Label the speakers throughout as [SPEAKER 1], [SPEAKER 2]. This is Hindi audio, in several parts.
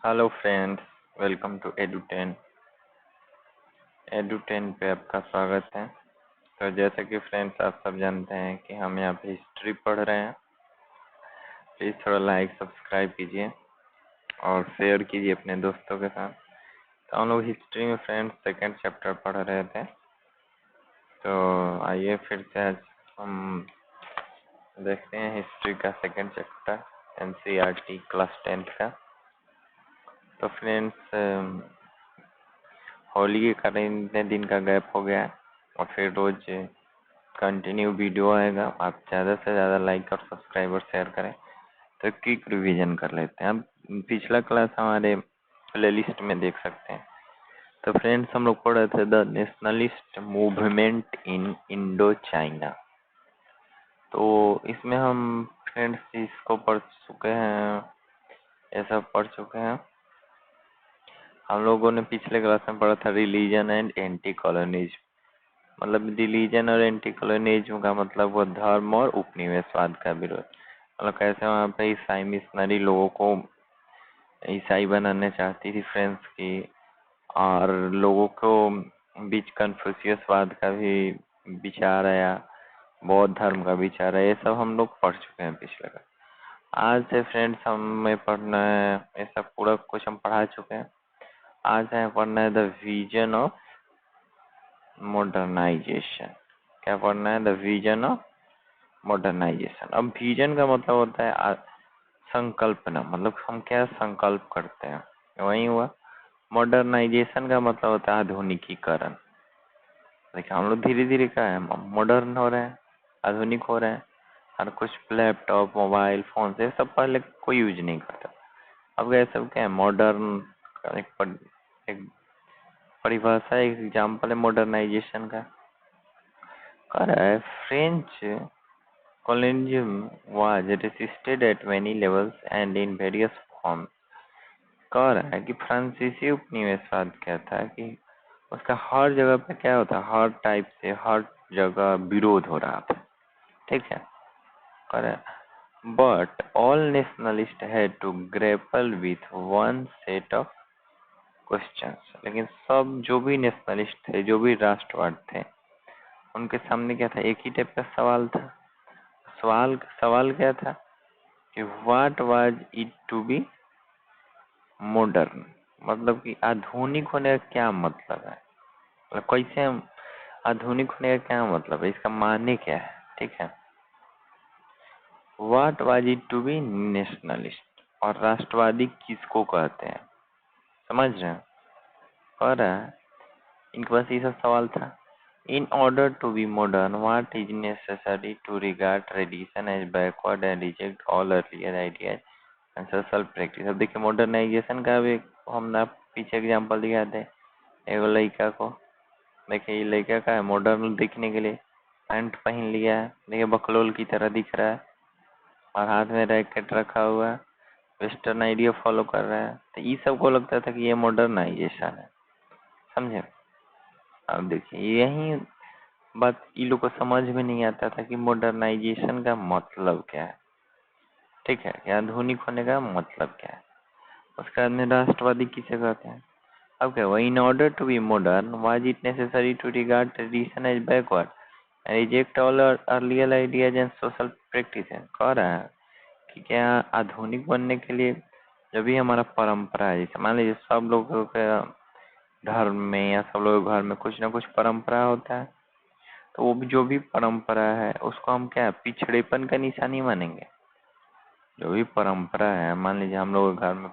[SPEAKER 1] हेलो फ्रेंड्स, वेलकम टू एडू10 पे आपका स्वागत है। तो जैसा कि फ्रेंड्स आप सब जानते हैं कि हम यहाँ पे हिस्ट्री पढ़ रहे हैं। प्लीज़ थोड़ा लाइक सब्सक्राइब कीजिए और शेयर कीजिए अपने दोस्तों के साथ। तो हम लोग हिस्ट्री में फ्रेंड्स सेकंड चैप्टर पढ़ रहे थे। तो आइए फिर से आज हम देखते हैं हिस्ट्री का second chapter NCERT class 10th का। तो फ्रेंड्स होली के कारण इतने दिन का गैप हो गया है और फिर रोज कंटिन्यू वीडियो आएगा। आप ज़्यादा से ज़्यादा लाइक और सब्सक्राइब और शेयर करें तो क्विक रिवीजन कर लेते हैं। आप पिछला क्लास हमारे प्लेलिस्ट में देख सकते हैं। तो फ्रेंड्स हम लोग पढ़ रहे थे the nationalist movement in Indo China. तो इसमें हम फ्रेंड्स इसको पढ़ चुके हैं, ये सब पढ़ चुके हैं। हम लोगों ने पिछले क्लास में पढ़ा था रिलीजन एंड एंटी कॉलोनिज्म। मतलब रिलीजन और एंटी कॉलोनिज्म का मतलब वो धर्म और उपनिवेशवाद का विरोध। मतलब कैसे वहाँ पे ईसाई मिशनरी लोगों को ईसाई बनाने चाहती थी फ्रेंड्स की, और लोगों को बीच कन्फ्यूशियसवाद का भी विचार आया, बौद्ध धर्म का विचार आया। ये सब हम लोग पढ़ चुके हैं पिछले क्लास। आज से फ्रेंड्स हमें पढ़ना है, ये सब पूरा कुछ हम पढ़ा चुके हैं। आज है पढ़ना है द विजन ऑफ मॉडर्नाइजेशन। क्या पढ़ना है? The vision of modernisation. अब विजन का मतलब होता है संकल्पना, मतलब हम क्या संकल्प करते हैं, वही हुआ। मॉडर्नाइजेशन का मतलब होता है आधुनिकीकरण। देखिए हम लोग धीरे धीरे क्या है, मॉडर्न हो रहे हैं, आधुनिक हो रहे हैं। हर कुछ लैपटॉप मोबाइल फोन से सब पहले कोई यूज नहीं करता। अब ये सब क्या है, मॉडर्न का एक परिभाषा, एक एग्जाम्पल है मॉडर्नाइजेशन का। कह रहा है French colonialism was resisted at many levels and in various forms। कह रहा है कि फ्रांसीसी उपनिवेशवाद क्या था कि उसका हर जगह पे क्या होता, हर टाइप से हर जगह विरोध हो रहा था। ठीक है, कह रहा है but all nationalist had to grapple with one set of questions. लेकिन सब जो भी नेशनलिस्ट थे, जो भी राष्ट्रवाद थे, उनके सामने क्या था, एक ही टाइप का सवाल था। सवाल क्या था कि what was it to be modern. मतलब कि आधुनिक होने का क्या मतलब है, मतलब कैसे हम आधुनिक होने का क्या मतलब है, इसका माने क्या है। ठीक है, what was it to be nationalist, और राष्ट्रवादी किसको कहते हैं, समझ रहे हैं। और इनके पास ये सब सवाल था। In order to be modern, what is necessary to regard tradition as backward and reject all earlier ideas and social practice। अब देखिए मॉडर्नाइजेशन का भी हमने पीछे एग्जांपल दिया थे। एगो लड़का को देखिए, ये लड़का का है मॉडर्न दिखने के लिए पैंट पहन लिया है, देखिए बकलोल की तरह दिख रहा है, और हाथ में रैकेट रखा हुआ है, वेस्टर्न आइडिया फॉलो कर रहा है। तो ये सबको लगता था कि ये मॉडर्नाइजेशन है, समझे। अब देखिए यही बात इन लोग को समझ में नहीं आता था कि मॉडर्नाइजेशन का मतलब क्या है। ठीक है, कि आधुनिक होने का मतलब क्या है। उसके बाद में राष्ट्रवादी किसे कहते हैं। अब क्या हुआ, in order to be modern was it necessary to regard tradition as backward reject all earlier ideas and social practice. कह रहा है कि क्या आधुनिक बनने के लिए जो भी हमारा परंपरा है, जैसे मान लीजिए सब लोगों के धर्म में या सब लोगों के घर में कुछ ना कुछ परंपरा होता है, तो वो भी जो भी परंपरा है उसको हम क्या पिछड़ेपन का निशानी मानेंगे। जो भी परंपरा है, मान लीजिए हम लोग घर में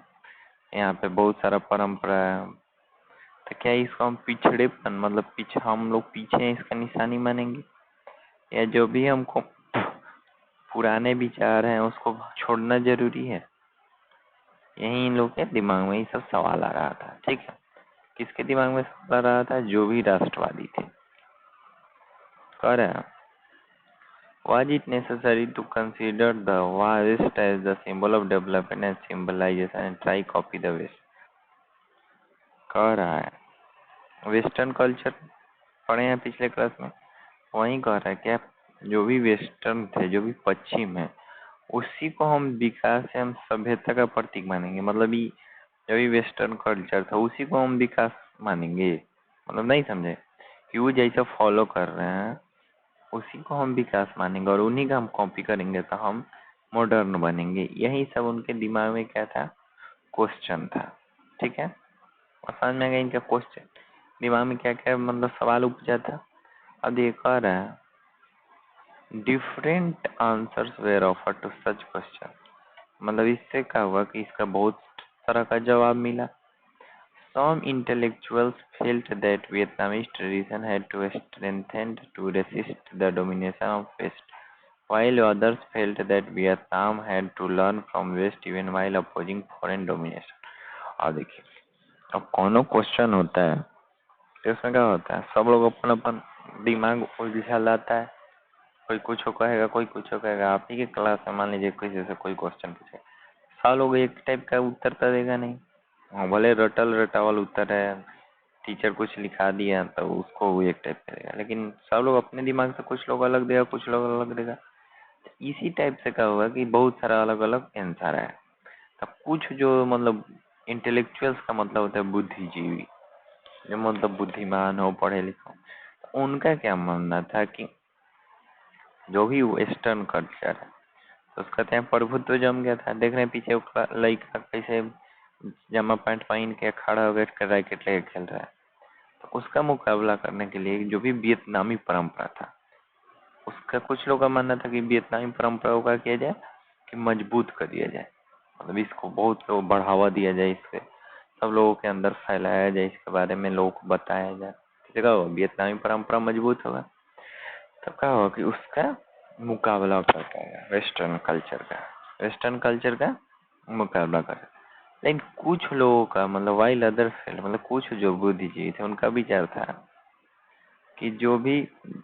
[SPEAKER 1] यहाँ पे बहुत सारा परंपरा है, तो क्या इसको हम पिछड़ेपन, मतलब पीछे हम लोग पीछे हैं, इसका निशानी मानेंगे, या जो भी हमको पुराने विचार हैं उसको छोड़ना जरूरी है। यही इन लोग के दिमाग में ये सब सवाल आ रहा था। ठीक है, किसके दिमाग में सवाल आ रहा था, जो भी राष्ट्रवादी थे। कह रहे हैं was it necessary to consider the West as the symbol of development and civilization and try copy the West। कह रहा है वेस्टर्न कल्चर पढ़े हैं पिछले क्लास में, वही कह रहा है क्या जो भी वेस्टर्न थे, जो भी पश्चिम है, उसी को हम विकास से हम सभ्यता का प्रतीक मानेंगे। मतलब ये जब भी वेस्टर्न कल्चर था उसी को हम विकास मानेंगे, मतलब नहीं समझे कि वो जैसा फॉलो कर रहे हैं उसी को हम विकास मानेंगे और उन्हीं का हम कॉपी करेंगे तो हम मॉडर्न बनेंगे। यही सब उनके दिमाग में क्या था, क्वेश्चन था। ठीक है, और समझ में आ गया इनका क्वेश्चन, दिमाग में क्या क्या मतलब सवाल उपजा था। अब ये कह रहा है different answers were offered to such question, मतलब इससे क्या हुआ कि इसका बहुत तरह का जवाब मिला। Some intellectuals felt that Vietnamese tradition had to strengthen to resist the domination of West, while others felt that Vietnam had to learn from West even while opposing foreign domination. अब देखिए, अब कौन क्वेश्चन होता है तो उसमें क्या होता है, सब लोग अपन अपन दिमाग उलझा लाता है, कोई कुछ कहेगा कोई कुछ कहेगा। आप ही के क्लास में मान लीजिए किसी से कोई क्वेश्चन पूछे, सब लोग एक टाइप का उत्तर तो देगा नहीं। हाँ, भले रटल रटावल उत्तर है, टीचर कुछ लिखा दिया तो उसको वो एक टाइप करेगा, लेकिन सब लोग अपने दिमाग से कुछ लोग अलग देगा कुछ लोग अलग देगा। इसी टाइप से क्या होगा कि बहुत सारा अलग अलग आंसर है। तो कुछ जो मतलब इंटेलेक्चुअल्स का मतलब होता है बुद्धिजीवी, जो मतलब बुद्धिमान हो पढ़े लिखे हो, तो उनका क्या मानना था कि जो भी वेस्टर्न कल्चर है तो उसका ત્યાં प्रभुत्व जम गया था। देख रहे हैं पीछे लड़का कैसे जमा पैंट पहन के खड़ा होकर रैकेट लेके खेल रहा है। तो उसका मुकाबला करने के लिए जो भी वियतनामी परंपरा था, उसका कुछ लोग का मानना था कि वियतनामी परंपरा को क्या किया जाए कि मजबूत कर दिया जाए, मतलब इसको बहुत लोग बढ़ावा दिया जाए, इससे सब लोगों के अंदर फैलाया जाए, इसके बारे में लोगों को बताया जाए। क्या होगा, वियतनामी परंपरा मजबूत होगा। तब क्या होगा कि उसका मुकाबला कर पाएगा वेस्टर्न कल्चर का, वेस्टर्न कल्चर का मुकाबला कर। लेकिन कुछ लोगों का मतलब वाइल अदर फेल, मतलब कुछ जो बुद्धिजीवी थे उनका विचार था कि जो भी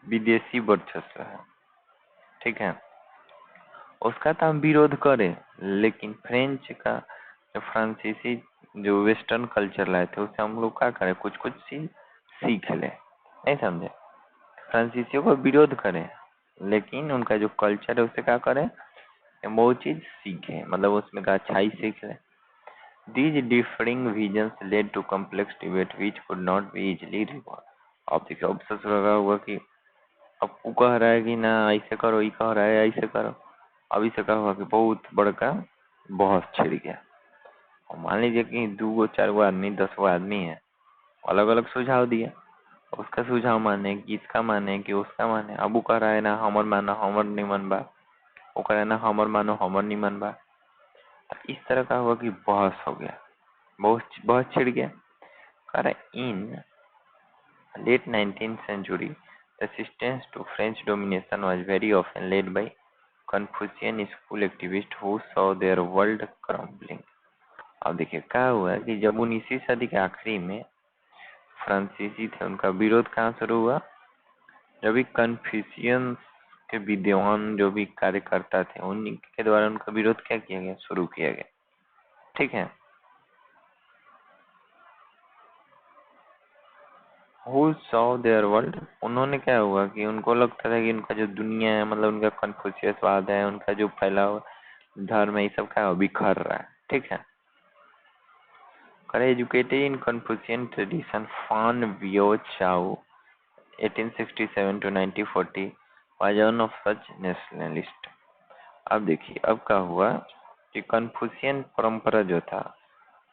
[SPEAKER 1] विदेशी वर्चस्व है, ठीक है, उसका तो हम विरोध करें, लेकिन फ्रेंच का जो फ्रांसीसी जो वेस्टर्न कल्चर लाए थे उससे हम लोग क्या करें, कुछ कुछ चीज सीख ले। नहीं समझे, फ्रांसीसियों को विरोध करें लेकिन उनका जो कल्चर है उससे क्या करें, बहुत चीज सीखे, मतलब उसमें का अच्छाई सीख ले। These differing visions led to complex debate which could not be easily resolved. अब देखो, अब सच लगा हुआ कि अब वो कह रहा है कि ना ऐसे करो, ये कह रहा है ऐसे करो। अब इसे कहा हुआ कि बहुत बड़का बहस छिड़ गया। और मान लीजिए कि 2 4 आदमी 10 आदमी है, अलग अलग सुझाव दिया, उसका सुझाव माने कि इसका माने कि उसका माने। अब वो कह रहा है ना हमर मानो हमर निमन बा, वो कह रहा है ना हमर मानो हमर निमन बा। इस तरह का हुआ कि बहस हो गया, बहुत बहस छिड़ गया। कह रहा इन late 19th century, resistance to French domination was very often led by Confucian school activists who saw their world crumbling. अब देखिए क्या हुआ कि जब 19वीं सदी के आखिरी में फ्रांसीसी थे, उनका विरोध कहाँ शुरू हुआ, जब भी कन्फ्यूशियन के विद्वान जो भी कार्यकर्ता थे उन्हीं के द्वारा उनका विरोध क्या किया गया, शुरू किया गया। ठीक है, Who saw their world, उन्होंने क्या हुआ कि उनको लगता था कि उनका जो दुनिया है, मतलब उनका कन्फ्यूशियसवाद है, उनका जो फैला हुआ धर्म है, ये सब क्या बिखर रहा है। ठीक है, एजुकेटेड इन कन्फ्यूशियन ट्रेडिशन, फान वियो चाओ 1867 to 1940 was one of such nationalist। अब देखिए अब क्या हुआ कि कन्फ्यूशियन परंपरा जो था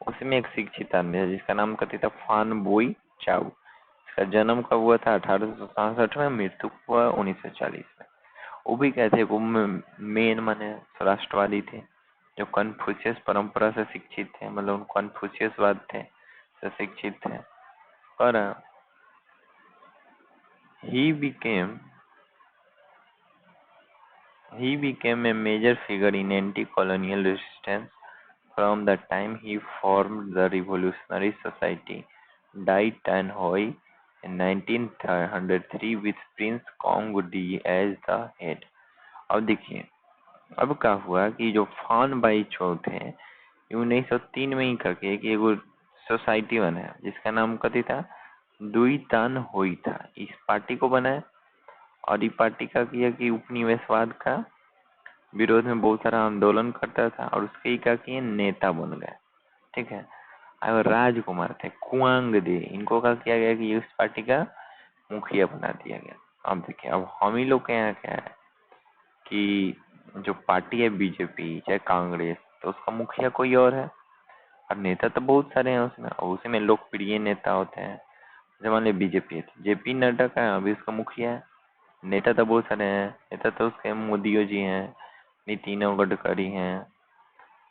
[SPEAKER 1] उसमें एक शिक्षित आदमी है जिसका नाम कहते था फान बोई चाओ। इसका जन्म कब हुआ था, 1867 में, मृत्यु हुआ 1940 में। वो भी कहते वो मेन माने राष्ट्रवादी थे, जो कन्फ्यूशियस परंपरा से शिक्षित थे, मतलब कन्फ्यूशियसवाद थे से शिक्षित थे। और he became a major figure in anti-colonial resistance from the time he formed the Revolutionary Society Dai Tan Hoi in 1903 with Prince Kong Di as the head। अब देखिए अब क्या हुआ कि जो फान बाई चो थे 1903 में ही करके कि एगो सोसाइटी बना जिसका नाम कथी था, दुई तान होई था। इस पार्टी को बनाया और ये पार्टी का किया कि उपनिवेशवाद का विरोध में बहुत सारा आंदोलन करता था और उसके ही क्या किए नेता बन गए। ठीक है, और राजकुमार थे कुआंग दे, इनको क्या किया गया कि इस पार्टी का मुखिया बना दिया गया। अब देखिए, अब हम ही लोग के यहाँ क्या है कि जो पार्टी है बीजेपी चाहे कांग्रेस, तो उसका मुखिया कोई और है और नेता तो बहुत सारे हैं उसमें, और उसी में लोकप्रिय नेता होते हैं। जैसे मान लीजिए बीजेपी है, जेपी नड्डा का अभी उसका मुखिया है। नेता तो बहुत सारे हैं, नेता तो उसके मोदी जी हैं, नितिन गडकरी हैं,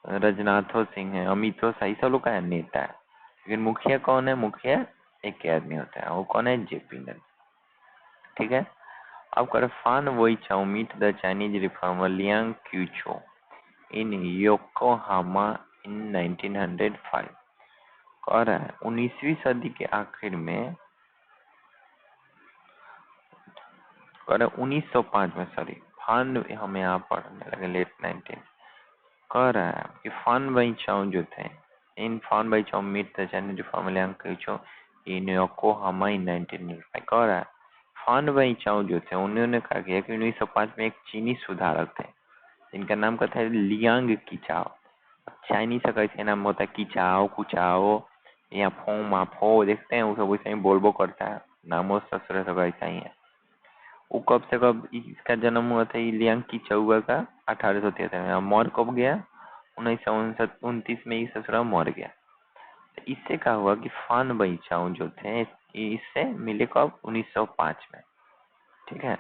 [SPEAKER 1] रजनाथो सिंह है, अमितो शाह, सब लोग का है नेता है। लेकिन मुखिया कौन है? मुखिया एक ही आदमी होता है, वो कौन है? जेपी नड्डा। ठीक है। अब कर Phan Boi Chau meet the Chinese reformer Liang Qichao in Yokohama in 1905। कह रहा है 19वीं सदी के आखिर में, कह रहा है 1905 में, सॉरी फान हमें यहाँ पढ़ने लगे लेट 19। कह रहा है कि फान बाई चाउ जो थे, इन Phan Bai Chau meet the Chinese reformer Liang Qichao in Yokohama in 1905। कह रहा है फान बाई चाउ जो थे, उन्होंने कहा कि 1905 में एक चीनी सुधारक थे जिनका नाम का था लियांग किचाओ। चाइनीज का कैसे नाम होता है? किचाओ, कुचाओ या फो माफो, देखते हैं वो सब वैसे ही बोलबो करता है, नामो ससुर सब ऐसा ही है। वो कब से कब इसका जन्म हुआ था? लियांग किचाओ का 1873 में। मर कब गया? 1929 में ये ससुरा मर गया। तो इससे क्या हुआ कि फान बईचाओ जो थे, इससे मिले कब? 1905 में। ठीक है।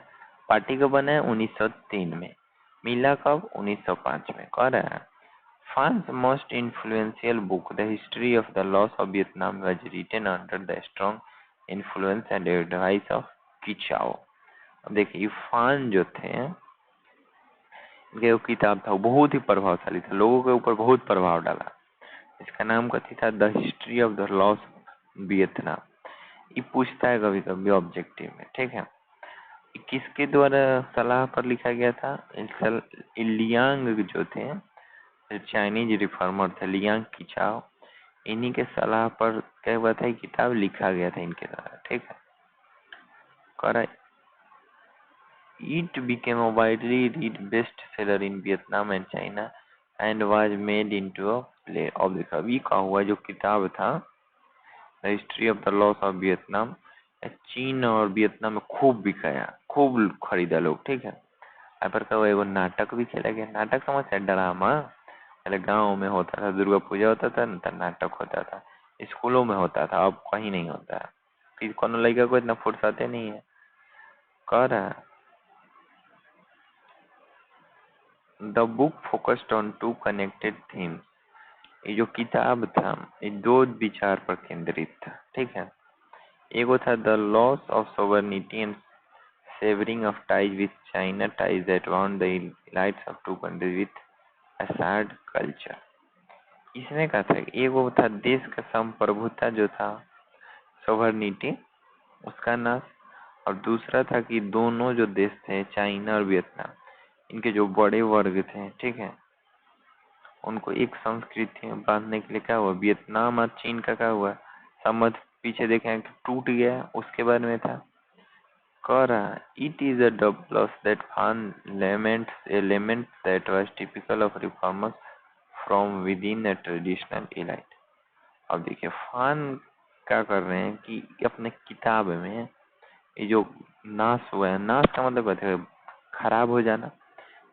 [SPEAKER 1] पार्टी कब बना है? 1903 में। मिला कब? 1905 में। कह रहा है Fan's most influential book, The History of the Loss of Vietnam, was written under the strong influence and advice of Kichao। अब देखिए, फान जो थे, इनके जो किताब था वो बहुत ही प्रभावशाली था, लोगों के ऊपर बहुत प्रभाव डाला। इसका नाम कथी था? The history of the loss Vietnam. ये पूछता है कभी कभी ऑब्जेक्टिव में। ठीक है। ये किसके द्वारा सलाह पर लिखा गया था? लियांग जो थे, चाइनीज रिफॉर्मर थे, लियांग किचाओ, इन्हीं के सलाह पर क्या हुआ था? किताब लिखा गया था इनके द्वारा। ठीक है। करा it became a widely read best seller in Vietnam and China and was made into a play. अब देखा, अभी का हुआ जो किताब था the history of the loss of Vietnam, चीन और वियतनाम में खूब बिकाया, खूब खरीदा लोग। ठीक है। यहाँ पर क्या हुआ? एगो नाटक भी खेला गया। नाटक समझ है? ड्रामा। पहले गांव में होता था, दुर्गा पूजा होता था न, तब नाटक होता था, स्कूलों में होता था, अब कहीं नहीं होता है। फिर कोनो लड़का को इतना फुर्सत नहीं है। कह रहा है the book focused on two connected themes. ये जो किताब था ये दो विचार पर केंद्रित था। ठीक है। एगो था the loss of sovereignty and severing of ties with China, ties that bound the elites of two countries with a sad culture. इसमें क्या था? एगो था देश का संप्रभुता जो था, सोवर्निटी, उसका नाश, और दूसरा था कि दोनों जो देश थे चाइना और वियतनाम, इनके जो बड़े वर्ग थे, ठीक है, उनको एक संस्कृति में बांधने के लिए क्या हुआ? वियतनाम और चीन का क्या हुआ? संबंध पीछे देखें टूट गया, उसके बारे में था। कह रहा it is a double loss that Phan laments element that was typical of reformers from within a traditional elite. अब देखिए, फान क्या कर रहे हैं कि अपने किताब में ये जो नाश हुआ है, नाश का मतलब कहते हैं खराब हो जाना,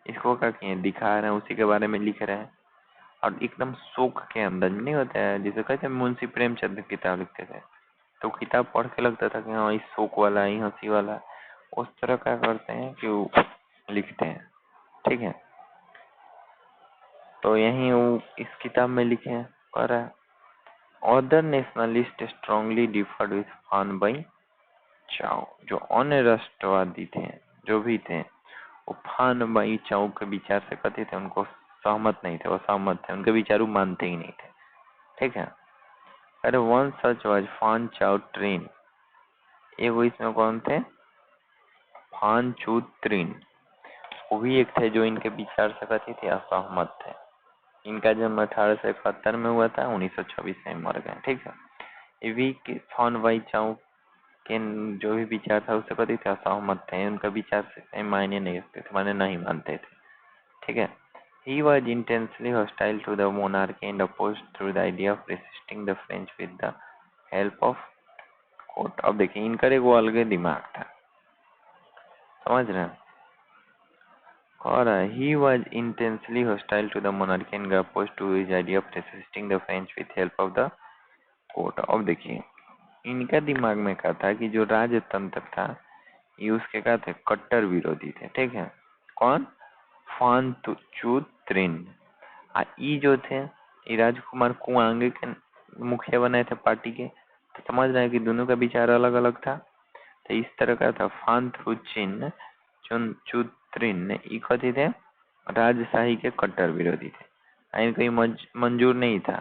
[SPEAKER 1] इसको क्या किए? दिखा रहे हैं, उसी के बारे में लिख रहे हैं, और एकदम शोक के अंदाज में नहीं होता है। जैसे कहते हैं मुंशी प्रेमचंद की किताब लिखते थे, तो किताब पढ़ के लगता था कि हाँ, इस शोक वाला, ये हंसी वाला, उस तरह क्या करते हैं कि वो लिखते हैं। ठीक है। तो यही वो इस किताब में लिखे हैं। और other nationalist strongly deferred with फान बाई चाओ। जो अन्य राष्ट्रवादी थे, जो भी थे, वो फान बाई चाओ के विचार से कहते थे, उनको सहमत नहीं थे, वो सहमत थे, उनके विचार वो मानते ही नहीं थे। ठीक है। अरे वन सच वाज फान चाओ ट्रेन। एगो इसमें कौन थे? फान चू त्रिन, वो भी एक थे जो इनके विचार से कहते थे असहमत थे। इनका जन्म 1871 में हुआ था, 1926 में मर गए। ठीक है। ये भी फान बाई चाओ के जो भी विचार था उससे कभी असहमत थे, उनका विचार से मायने नहीं रखते थे, माने नहीं मानते थे। ठीक है। He was intensely hostile to the monarchy and opposed through the idea of resisting the French with the help of court. अब देखिए इनका एक वो अलग दिमाग था, समझ रहे हैं। और he was intensely hostile to the monarchy and opposed to his idea of resisting the French with help of the court। अब देखिए इनका दिमाग में क्या था कि जो राजतंत्र था ये उसके क्या थे, कट्टर विरोधी थे, ठीक है। कौन? फान चुत्रिन। ई जो थे ये राजकुमार कुआंगे के मुखिया बनाए थे पार्टी के, तो समझ रहे हैं कि दोनों का विचार अलग अलग था। तो इस तरह का था फान थ्रुचिन चुत्रिन ई कथी थे, राजशाही के कट्टर विरोधी थे। इनको मंजूर नहीं था,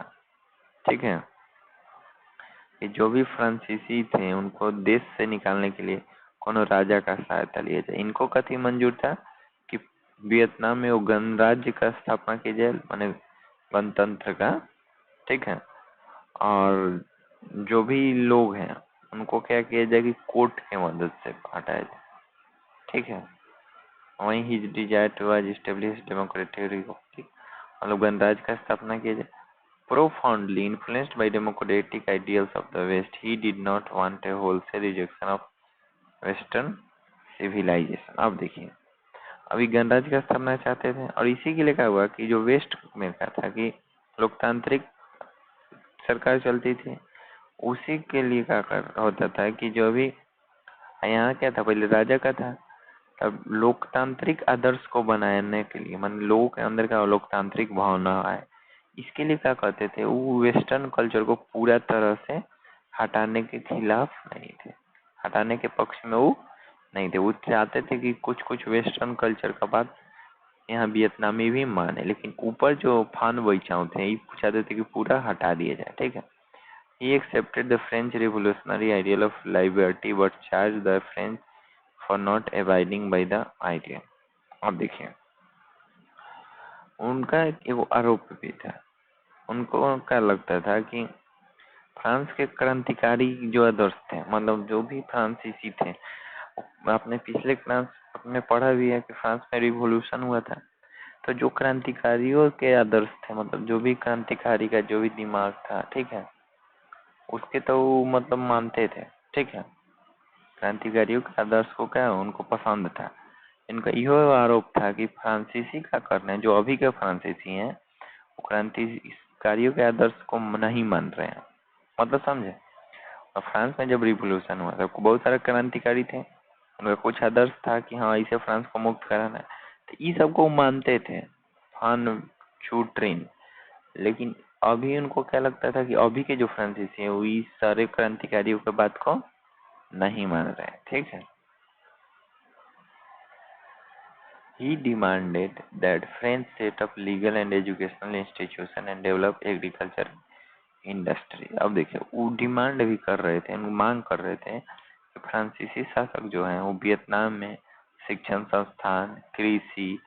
[SPEAKER 1] ठीक है, कि जो भी फ्रांसीसी थे उनको देश से निकालने के लिए कोनो राजा का सहायता लिया जाए। इनको कथी मंजूर था कि वियतनाम में वो गणराज्य का स्थापना की जाए, माने गणतंत्र का, ठीक है। और जो भी लोग हैं उनको क्या किया जाए कि कोर्ट के मदद से हटाया जाए, ठीक है। वहीं ही desire to establish democratic republic, मतलब गणराज्य का स्थापना किया जाए। Profoundly influenced by democratic ideals of the West, he did not want a wholesale rejection of Western civilization। अब देखिए अभी गणराज्य का स्थापना चाहते थे और इसी के लिए क्या हुआ कि जो वेस्ट में क्या था कि लोकतांत्रिक सरकार चलती थी, उसी के लिए क्या होता था कि जो भी यहाँ क्या था, पहले राजा का था, तब लोकतांत्रिक आदर्श को बनाने के लिए, मान लोगों के अंदर का लोकतांत्रिक भावना है, इसके लिए क्या करते थे, वो वेस्टर्न कल्चर को पूरा तरह से हटाने के खिलाफ नहीं थे, हटाने के पक्ष में वो नहीं थे। वो चाहते थे कि कुछ कुछ वेस्टर्न कल्चर का बात यहाँ वियतनामी भी माने, लेकिन ऊपर जो फान वैचाओ थे ये चाहते थे कि पूरा हटा दिया जाए, ठीक है। He accepted the French revolutionary ideal of liberty but charged the French for not abiding by the idea। अब देखिए उनका एक आरोप भी था, उनको क्या लगता था कि फ्रांस के क्रांतिकारी जो आदर्श थे, मतलब जो भी फ्रांसीसी थे, आपने पिछले क्लास में पढ़ा भी है कि फ्रांस में रिवॉल्यूशन हुआ था, तो जो क्रांतिकारियों के आदर्श थे, मतलब जो भी क्रांतिकारी का जो भी दिमाग था, ठीक है, उसके तो वो मतलब मानते थे, ठीक है। क्रांतिकारियों के आदर्श को क्या उनको पसंद था। इनका यह आरोप था कि फ्रांसीसी क्या कर रहे हैं, जो अभी के फ्रांसीसी हैं वो क्रांतिकारियों के आदर्श को नहीं मान रहे हैं, मतलब समझे। और फ्रांस में जब रिवॉल्यूशन हुआ तो बहुत सारे क्रांतिकारी थे, उनका कुछ आदर्श था कि हाँ इसे फ्रांस को मुक्त कराना है, तो ये सबको मानते थे फान चूट्रिन। लेकिन अभी उनको क्या लगता था कि अभी के जो फ्रांसीसी हैं वो इस सारे क्रांतिकारियों के बात को नहीं मान रहे हैं, ठीक है। He demanded that France set up legal and educational institutions and develop agriculture industry। अब देखिए वो डिमांड भी कर रहे थे, मांग कर रहे थे कि फ्रांसीसी शासक जो हैं वो वियतनाम में शिक्षण संस्थान, कृषि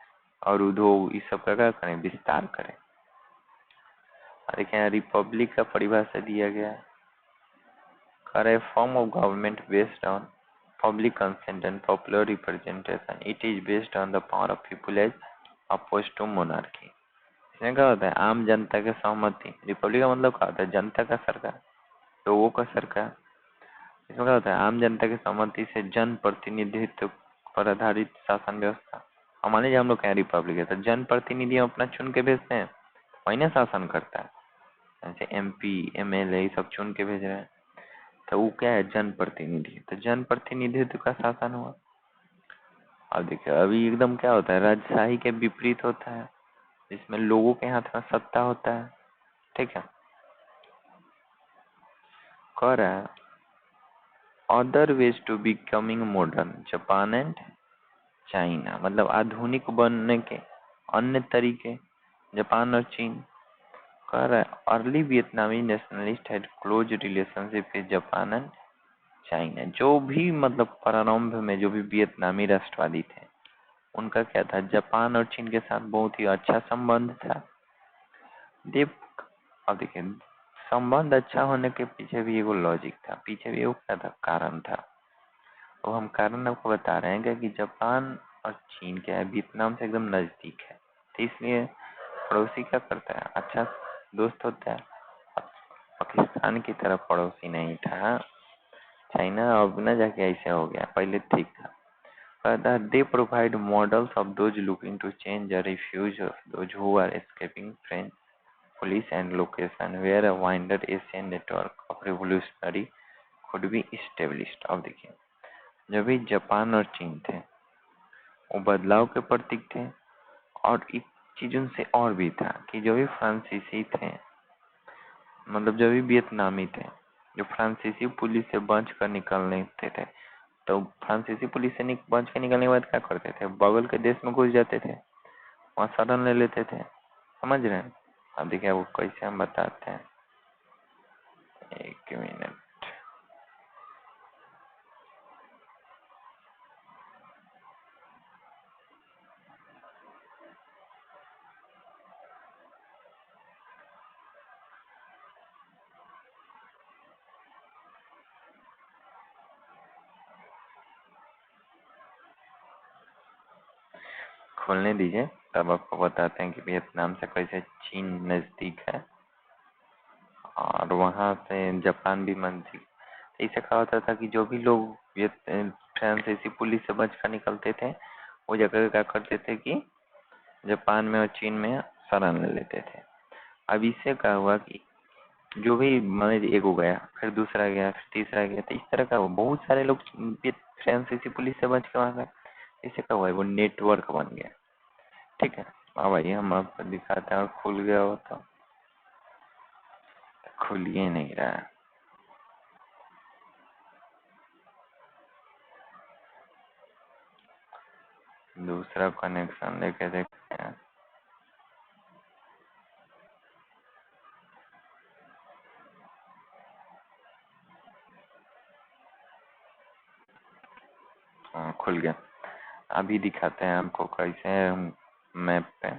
[SPEAKER 1] और उद्योग इस सब का क्या करें, विस्तार करें। देखिए रिपब्लिक का परिभाषा दिया गया है, a form of government based on public consent and popular representation। It is based on the power of people as opposed to monarchy। इसमें क्या होता है, आम जनता के सहमति। रिपब्लिक का मतलब क्या होता है, जनता का सरकार, लोगों का सरकार। इसमें क्या होता है, आम जनता की सहमति से जन प्रतिनिधित्व पर आधारित शासन व्यवस्था। और मान लीजिए हम लोग क्या रिपब्लिक है, तो जन प्रतिनिधि हम अपना चुन के भेजते हैं, वही ना शासन करता है। जैसे MP MLA ये सब चुन के भेज रहे हैं, तो वो क्या है, जन प्रतिनिधि। तो जन प्रतिनिधित्व का शासन हुआ। अब देखिए अभी एकदम क्या होता है, राजशाही के विपरीत होता है, जिसमें लोगों के हाथ में सत्ता होता है, ठीक है। कह रहा है other ways to becoming modern Japan and China, मतलब आधुनिक बनने के अन्य तरीके जापान और चीन। कह रहा है early Vietnamese nationalist had close relationship with Japan and China. जो भी मतलब प्रारंभ में जो भी वियतनामी राष्ट्रवादी थे उनका क्या था, जापान और चीन के साथ बहुत ही अच्छा संबंध था। देव अब देखिए संबंध अच्छा होने के पीछे भी एगो लॉजिक था, पीछे भी एगो क्या था, कारण था। तो हम कारण आपको बता रहे हैं कि जापान और चीन क्या है, वियतनाम से एकदम नजदीक है, तो इसलिए पड़ोसी क्या करता है, अच्छा दोस्त होता है। पाकिस्तान की तरफ पड़ोसी नहीं था, चाइना अब न जाके ऐसे हो गया, पहले ठीक था। Further, they provide models of those looking to change the refuge of those who are escaping French police and location where a wider Asian network of revolutionary could be established। अब देखिए, जब भी जापान और चीन थे वो बदलाव के प्रतीक थे, और एक चीज उनसे और भी था कि जो भी फ्रांसीसी थे, मतलब जो भी वियतनामी थे, जो फ्रांसीसी पुलिस से बच कर निकलने थे, तो फ्रांसीसी पुलिस से बच के निकलने के बाद क्या करते थे, बगल के देश में घुस जाते थे, वहां शरण ले लेते थे। समझ रहे हैं? अब देखिए वो कैसे हम बताते हैं, एक मिनट। खोलने दीजिए, तब आपको बताते हैं कि वियतनाम से कैसे चीन नजदीक है और वहां से जापान भी नजदीक। ऐसे कहा होता था कि जो भी लोग फ्रांसीसी पुलिस से बचकर निकलते थे, वो जगह क्या करते थे कि जापान में और चीन में शरण ले लेते थे। अब इससे क्या हुआ कि जो भी मतलब एक हो गया, फिर दूसरा गया, फिर तीसरा गया, तो इस तरह का बहुत सारे लोग फ्रांसीसी पुलिस से बच के वहां गए। इससे क्या हुआ, वो नेटवर्क बन गया। ठीक है, अब आइए हम आपको दिखाते हैं। और खुल गया हो तो, खुल ही नहीं रहा है। दूसरा कनेक्शन लेके देखते हैं। हाँ, खुल गया। अभी दिखाते हैं आपको कैसे मैप पे,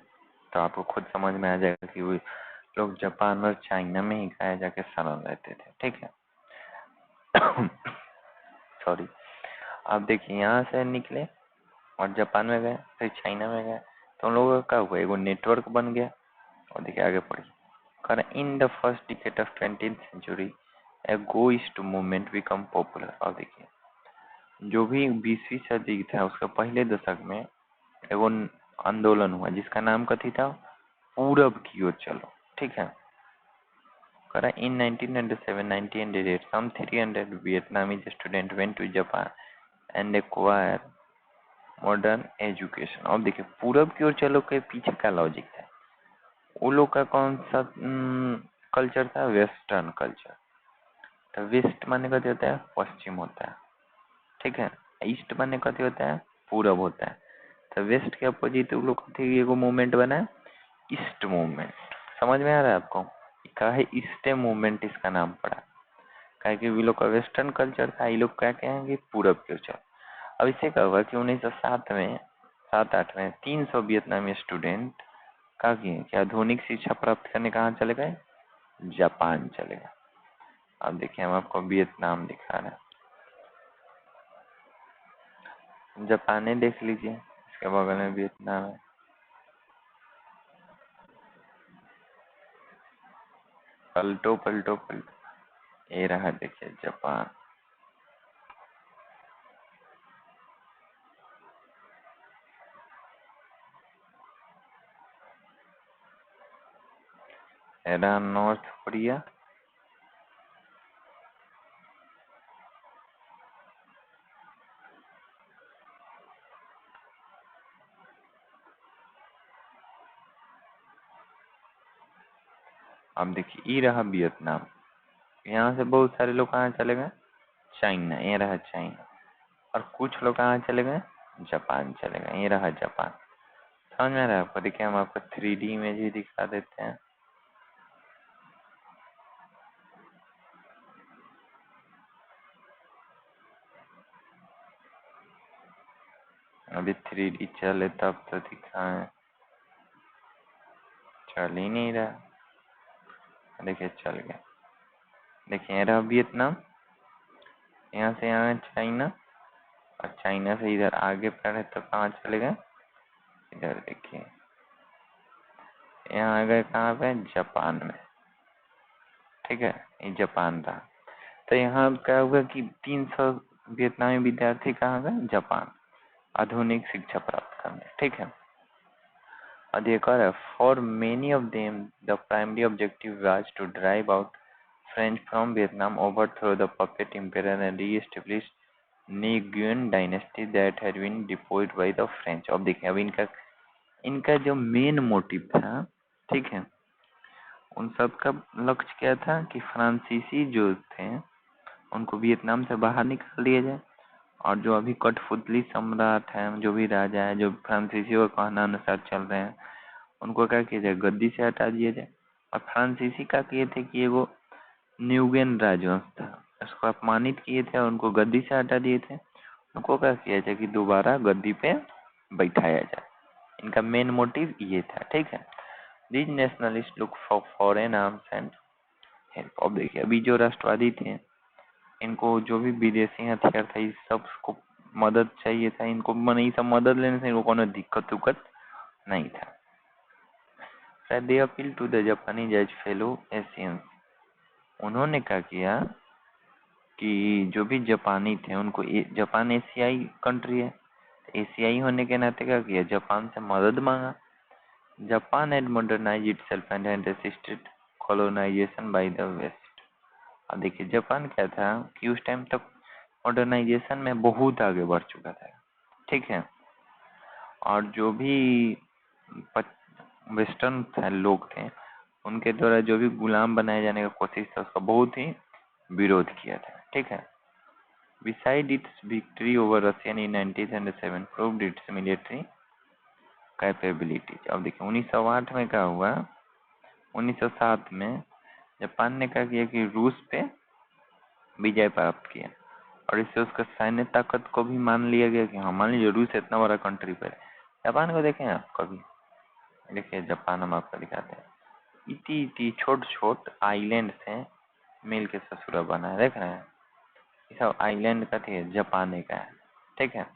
[SPEAKER 1] तो आपको खुद समझ में आ जाएगा कि वो लोग जापान और चाइना में ही खाए जाके शरण रहते थे। ठीक है, सॉरी। आप देखिए, यहाँ से निकले और जापान में गए, फिर चाइना में गए, तो उन लोगों का क्या हुआ, एगो नेटवर्क बन गया। और देखिए आगे पढ़िए, कर in the first decade of 20th century a गोइस्ट मूवमेंट बिकम पॉपुलर। और देखिए, जो भी 20वीं सदी था उसके पहले दशक में एगो आंदोलन हुआ जिसका नाम कथी था, पूरब की ओर चलो। ठीक है, करा इन 1907 1908 some 300 Vietnamese students went to Japan and acquired modern education. अब देखिए, पूरब की ओर चलो के पीछे का लॉजिक है, वो लोग का कौन सा कल्चर था, वेस्टर्न कल्चर। तो वेस्ट माने कथी होता है, पश्चिम होता है। ठीक है, ईस्ट माने कथी होता है, पूरब होता है। तो वेस्ट के अपोजिट वो लोग कथी एगो मूवमेंट बना है, ईस्ट मूवमेंट। समझ में आ रहा है आपको, क्या है ईस्ट मूवमेंट, इसका नाम पड़ा क्या कि वे लोग का वेस्टर्न कल्चर था, ये लोग क्या कहेंगे, पूरब के चल। अब इससे क्या हुआ कि 1907 में 7-8 में 300 वियतनामी स्टूडेंट क्या किए कि आधुनिक शिक्षा प्राप्त करने कहाँ चले गए, जापान चले गए। अब देखिए हम आपको वियतनाम दिखा रहे हैं, जापान देख लीजिए, इसके बगल में वियतनाम है। पलटो पलटो पलटो, ये रहा देखिए जापान। ये रहा नॉर्थ कोरिया। अब देखिए ये रहा वियतनाम। यहाँ से बहुत सारे लोग कहाँ चले गए, चाइना। ये रहा चाइना। और कुछ लोग कहाँ चले गए, जापान चले गए। ये रहा जापान। समझ में आ रहा है आपको? देखिए हम आपको 3D इमेज ही दिखा देते हैं। अभी 3D चले तब तो दिखाएं, चल ही नहीं रहा। देखिए चल गया। देखिए ये रहा वियतनाम, यहाँ से यहाँ चाइना, और चाइना से इधर आगे बढ़े तो कहाँ चले गए, इधर देखिए। यहाँ आ गए कहाँ पे, जापान में। ठीक है, ये जापान था। तो यहाँ क्या हुआ कि 300 वियतनामी विद्यार्थी कहाँ गए, जापान, आधुनिक शिक्षा प्राप्त करने। ठीक है, और एक और है, for many of them the primary objective was to drive out French from Vietnam, overthrow the puppet empire and reestablish new dynasty that had been deposed by the French. अब देखिए, अब इनका इनका जो मेन मोटिव था, ठीक है, उन सब का लक्ष्य क्या था कि फ्रांसीसी जो थे उनको वियतनाम से बाहर निकाल दिया जाए, और जो अभी कठपुतली सम्राट है, जो भी राजा है, जो फ्रांसीसियों का कहना अनुसार चल रहे हैं, उनको क्या किया जाए, गद्दी से हटा दिया जाए। और फ्रांसीसी का किए थे कि वो न्यूगेन राजवंश था, उसको अपमानित किए थे और उनको गद्दी से हटा दिए थे। उनको क्या किया जाए कि दोबारा गद्दी पे बैठाया जाए। इनका मेन मोटिव ये था। ठीक है, these nationalist look for foreign arms and help. अब देखिए, अभी जो राष्ट्रवादी थे, इनको जो भी विदेशी हथियार था, इस सब को मदद चाहिए था। इनको मन ये सब मदद लेने से इनको कोनो दिक्कत उक्कत नहीं था। They appeal to the Japanese as fellow Asians. उन्होंने क्या किया कि जो भी जापानी थे उनको, जापान एशियाई कंट्री है, एशियाई होने के नाते क्या किया, जापान से मदद मांगा। Japan had modernized itself and had resisted colonization by the West। अब देखिए, जापान क्या था कि उस टाइम तक मॉडर्नाइजेशन में बहुत आगे बढ़ चुका था। ठीक है, और जो भी वेस्टर्न थे लोग थे, उनके द्वारा जो भी गुलाम बनाए जाने का कोशिश था, उसका बहुत ही विरोध किया था। ठीक है, beside it's victory over Russian in 1907 proved it's military capabilities. अब देखिए, 1908 में क्या हुआ, 1907 में जापान ने क्या किया कि रूस पे विजय प्राप्त किया, और इससे उसका सैन्य ताकत को भी मान लिया गया कि हाँ, मान लीजिए रूस इतना बड़ा कंट्री पर है। जापान को देखें आप कभी, देखिए जापान हम आपको दिखाते हैं, इतनी इतनी छोट छोट आइलैंड से मिल के ससुरा बना है, देख रहे हैं, ये सब आइलैंड का थे, जापान का है। ठीक है,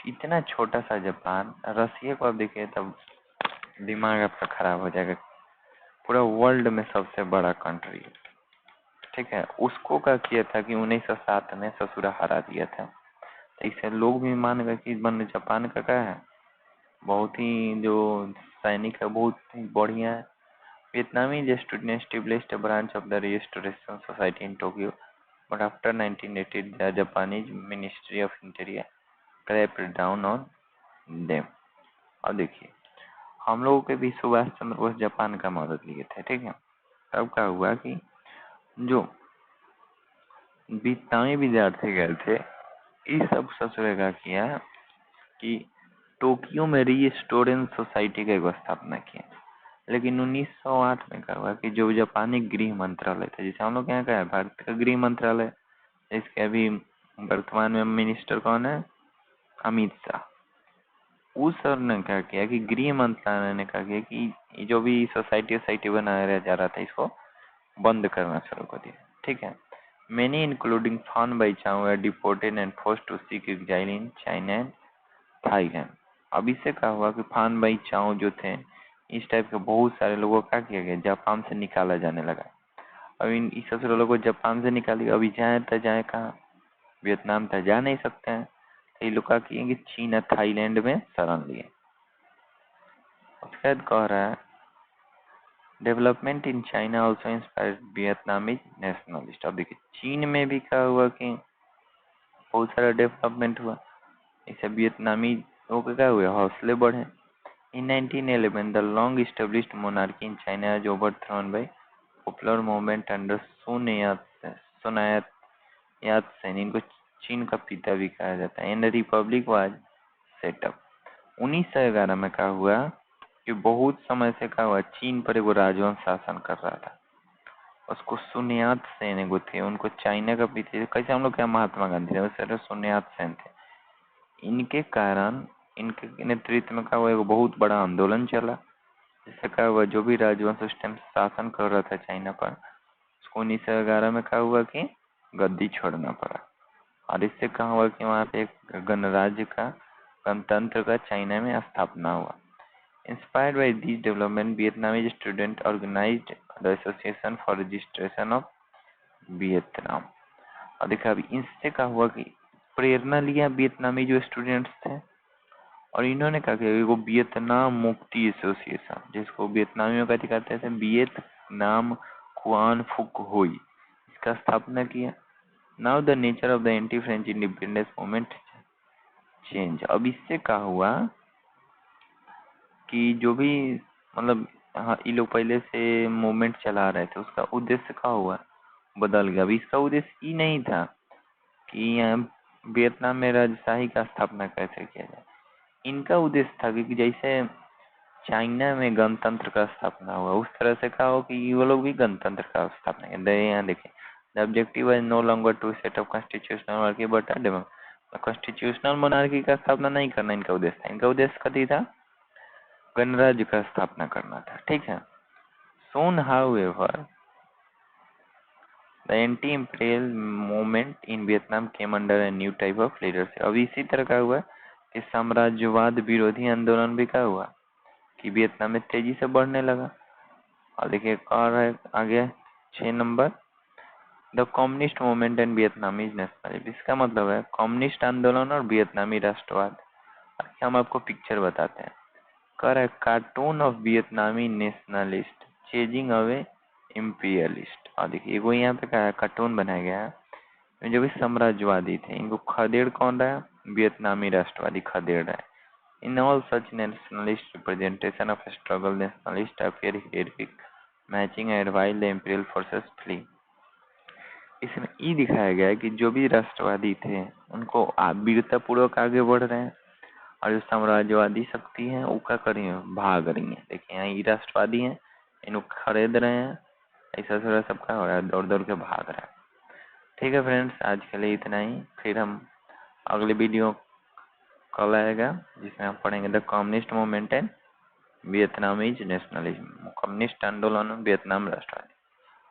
[SPEAKER 1] इतना छोटा सा जापान, रसिया को आप देखिए तब दिमाग आपका खराब हो जाएगा, पूरा वर्ल्ड में सबसे बड़ा कंट्री। ठीक है, उसको क्या किया था कि 1907 में ससुरा हरा दिया था। तो इससे लोग भी मान गए कि मन जापान का क्या है, बहुत ही जो सैनिक है बहुत ही बढ़िया है। वियतनामी student established a branch of the Restoration Society in Tokyo, but after 1980 the Japanese Ministry of Interior cracked down on them। अब देखिए, हम लोगों के भी सुभाष चंद्र बोस जापान का मदद लिए थे। ठीक है, तब क्या हुआ कि जो वियतनामी विद्यार्थी गए थे, इस सब ससुरे का किया कि टोक्यो में रीस्टोरेंस सोसाइटी का स्थापना किया। लेकिन 1908 में क्या हुआ कि जो जापानी गृह मंत्रालय था, जिसे हम लोग यहाँ का है भारत का गृह मंत्रालय, इसके अभी वर्तमान में मिनिस्टर कौन है, अमित शाह। उस सर ने क्या किया कि गृह मंत्रालय ने क्या किया कि जो भी सोसाइटी बनाया जा रहा था, इसको बंद करना शुरू कर दिया। ठीक है, many including Fan Baichao were deported and forced to seek exile in China and Thailand। अब इससे क्या हुआ कि फान बाई चाओ जो थे, इस टाइप के बहुत सारे लोगों का क्या किया गया, जापान से निकाला जाने लगा। अब इन इस ससुर लोगों को जापान से निकाली, अभी जाए तो जाए कहाँ, वियतनाम तो जा नहीं सकते हैं। तो ये लोग क्या किए कि चीन और थाईलैंड में शरण लिए। उसके बाद कह रहा है, development in China also inspired Vietnamese nationalist. अब देखिए, चीन में भी क्या हुआ कि बहुत सारा डेवलपमेंट हुआ, इससे वियतनामी लोगों के क्या हुए, हौसले बढ़े। In 1911, the long-established monarchy in China was overthrown by popular movement under Sun Yat-sen। इनको चीन का पिता भी कहा जाता है। And a republic was set up। 1911 में क्या हुआ कि बहुत समय से क्या हुआ, चीन पर एगो राजवंश शासन कर रहा था, उसको सुन यात-सेन एगो थे, उनको चाइना का पिता, कैसे हम लोग क्या महात्मा गांधी थे, वैसे सुन यात-सेन थे। इनके कारण, इनके नेतृत्व में क्या हुआ, एगो बहुत बड़ा आंदोलन चला, जिससे क्या हुआ, जो भी राजवंश उस टाइम शासन कर रहा था चाइना पर, उसको 1911 में क्या हुआ कि गद्दी छोड़ना पड़ा। और इससे क्या हुआ कि वहाँ पे एक गणराज्य का, गणतंत्र का चाइना में स्थापना हुआ। Inspired by these development, Vietnamese student organized the Association for Registration of Vietnam। और देखा अभी इससे क्या हुआ कि प्रेरणा लिया वियतनामी जो स्टूडेंट्स थे और इन्होंने क्या किया वो वियतनाम मुक्ति एसोसिएशन, जिसको वियतनामी में कहते कहते थे वियतनाम कुआन फुक हुई, इसका स्थापना किया। Now the nature of the anti French independence movement change. अब इससे क्या हुआ कि जो भी मतलब हाँ ये लोग पहले से मूवमेंट चला रहे थे उसका उद्देश्य क्या हुआ, बदल गया। अभी इसका उद्देश्य ये नहीं था कि यहाँ वियतनाम में राजशाही का स्थापना कैसे किया जाए। इनका उद्देश्य था कि जैसे चाइना में गणतंत्र का स्थापना हुआ उस तरह से क्या हो कि वो लोग भी गणतंत्र का स्थापना करें। यहाँ देखें, the objective is no longer to set up constitutional monarchy but constitutional monarchy का स्थापना नहीं करना इनका उद्देश्य था। इनका उद्देश्य कथी था, गणराज्य का स्थापना करना था। ठीक है। Soon however the anti imperial movement in Vietnam came under a new type of leadership. अब इसी तरह का हुआ कि साम्राज्यवाद विरोधी आंदोलन भी क्या हुआ कि वियतनाम में तेजी से बढ़ने लगा। और देखिए और है आगे 6 number, the communist movement and Vietnamese nationalism. इसका मतलब है कम्युनिस्ट आंदोलन और वियतनामी राष्ट्रवाद। हम आपको पिक्चर बताते हैं। कर cartoon of Vietnamese nationalist chasing away imperialist. और देखिए वो यहाँ पे क्या है, कार्टून बनाया गया है। जो भी साम्राज्यवादी थे इनको खदेड़ कौन रहा है, वियतनामी राष्ट्रवादी खदेड़ रहा है। In all such nationalist representation of struggle, nationalists appear heroic, matching and while the imperial forces flee। इसमें ये दिखाया गया है कि जो भी राष्ट्रवादी थे उनको वीरता पूर्वक आगे बढ़ रहे हैं और जो साम्राज्यवादी शक्ति है वो क्या कर रही है, भाग रही है। देखिए यहाँ ये राष्ट्रवादी है, इनको खरीद रहे हैं, ऐसा थोड़ा सब क्या हो रहा है, दौड़ दौड़ के भाग रहा है। ठीक है फ्रेंड्स, आज के लिए इतना ही। फिर हम अगले वीडियो कल आएगा जिसमें हम पढ़ेंगे the communist movement and Vietnamese nationalism, communist आंदोलन वियतनाम राष्ट्रवादी।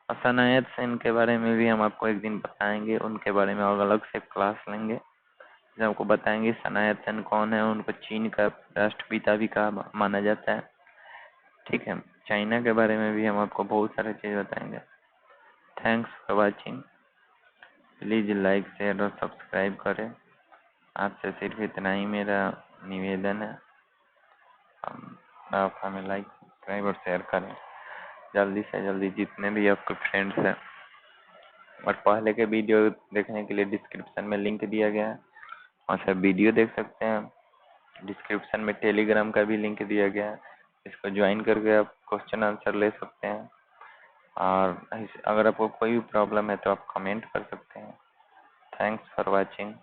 [SPEAKER 1] और सनायत सेन के बारे में भी हम आपको एक दिन बताएंगे, उनके बारे में और अलग से क्लास लेंगे जिसमें आपको बताएंगे सनायत सेन कौन है, उनको चीन का राष्ट्रपिता भी कहा माना जाता है। ठीक है, चाइना के बारे में भी हम आपको बहुत सारे चीज बताएंगे। Thanks for watching. Please like share और सब्सक्राइब करें। आपसे सिर्फ इतना ही मेरा निवेदन है, आप हमें लाइक सब्सक्राइब और शेयर करें जल्दी से जल्दी, जितने भी आपके फ्रेंड्स हैं। और पहले के वीडियो देखने के लिए डिस्क्रिप्शन में लिंक दिया गया है, वहाँ से वीडियो देख सकते हैं। डिस्क्रिप्शन में टेलीग्राम का भी लिंक दिया गया है, इसको ज्वाइन करके आप क्वेश्चन आंसर ले सकते हैं। और अगर आपको कोई भी प्रॉब्लम है तो आप कमेंट कर सकते हैं। Thanks for watching.